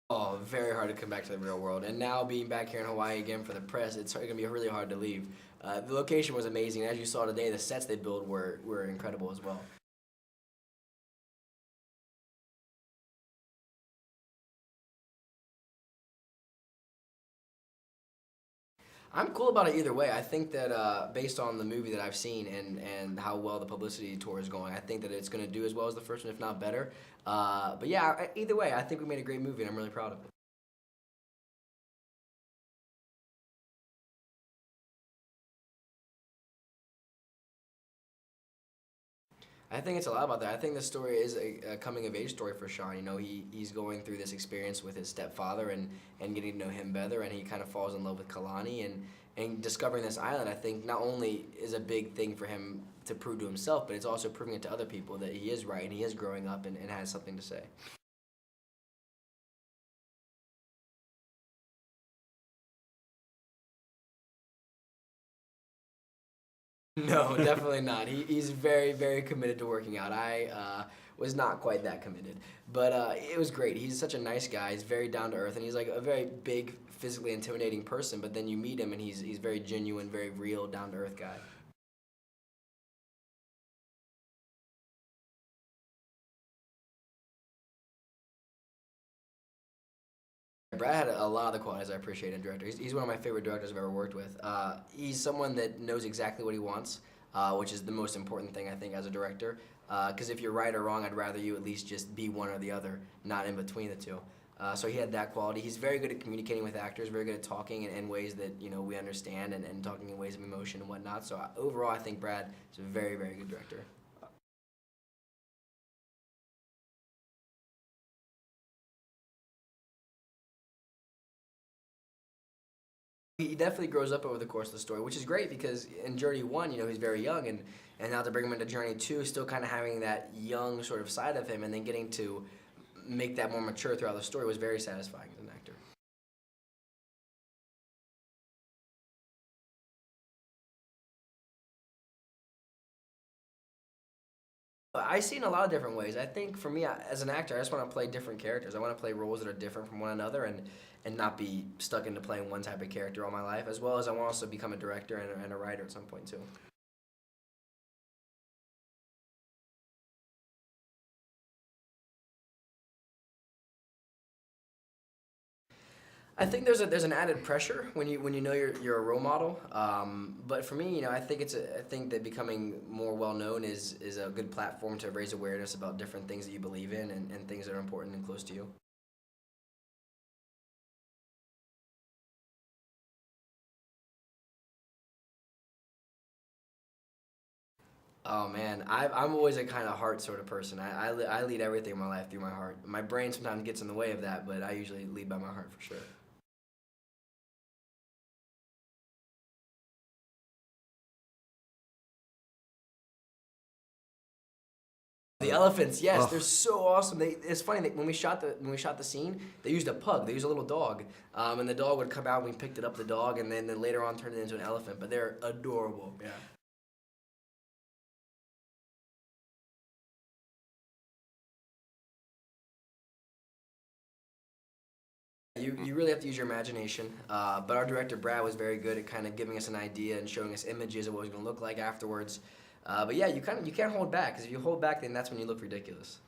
Oh, very hard to come back to the real world. And now being back here in Hawaii again for the press, it's going to be really hard to leave. The location was amazing. As you saw today, the sets they built were incredible as well. I'm cool about it either way. I think that based on the movie that I've seen and how well the publicity tour is going, I think that it's going to do as well as the first one, if not better. But yeah, either way, I think we made a great movie, and I'm really proud of it. I think it's a lot about that. I think the story is a coming of age story for Sean. You know, he's going through this experience with his stepfather and getting to know him better, and he kind of falls in love with Kalani and discovering this island. I think not only is a big thing for him to prove to himself, but it's also proving it to other people that he is right and he is growing up and has something to say. No, definitely not. He's very, very committed to working out. I was not quite that committed, but it was great. He's such a nice guy. He's very down to earth, and he's like a very big, physically intimidating person. But then you meet him, and he's very genuine, very real, down to earth guy. Brad had a lot of the qualities I appreciate in a director. He's one of my favorite directors I've ever worked with. He's someone that knows exactly what he wants, which is the most important thing I think as a director. Because if you're right or wrong, I'd rather you at least just be one or the other, not in between the two. So he had that quality. He's very good at communicating with actors, very good at talking in ways that we understand and talking in ways of emotion and whatnot. So overall, I think Brad is a very, very good director. He definitely grows up over the course of the story, which is great because in Journey 1, he's very young, and now to bring him into Journey 2, still kind of having that young sort of side of him, and then getting to make that more mature throughout the story was very satisfying as an actor. I see in a lot of different ways. I think for me, as an actor, I just want to play different characters. I want to play roles that are different from one another and not be stuck into playing one type of character all my life, as well as I want to also become a director and a writer at some point too. I think there's an added pressure when you know you're a role model. But for me, I think I think that becoming more well known is a good platform to raise awareness about different things that you believe in and things that are important and close to you. Oh man, I'm always a kind of heart sort of person. I lead everything in my life through my heart. My brain sometimes gets in the way of that, but I usually lead by my heart for sure. The elephants, yes, they're so awesome. It's funny that when we shot the scene, they used a pug. They used a little dog, and the dog would come out. We picked it up, the dog, and then later on turned it into an elephant. But they're adorable. Yeah. You really have to use your imagination. But our director Brad was very good at kind of giving us an idea and showing us images of what it was going to look like afterwards. But yeah, you can't hold back because if you hold back, then that's when you look ridiculous.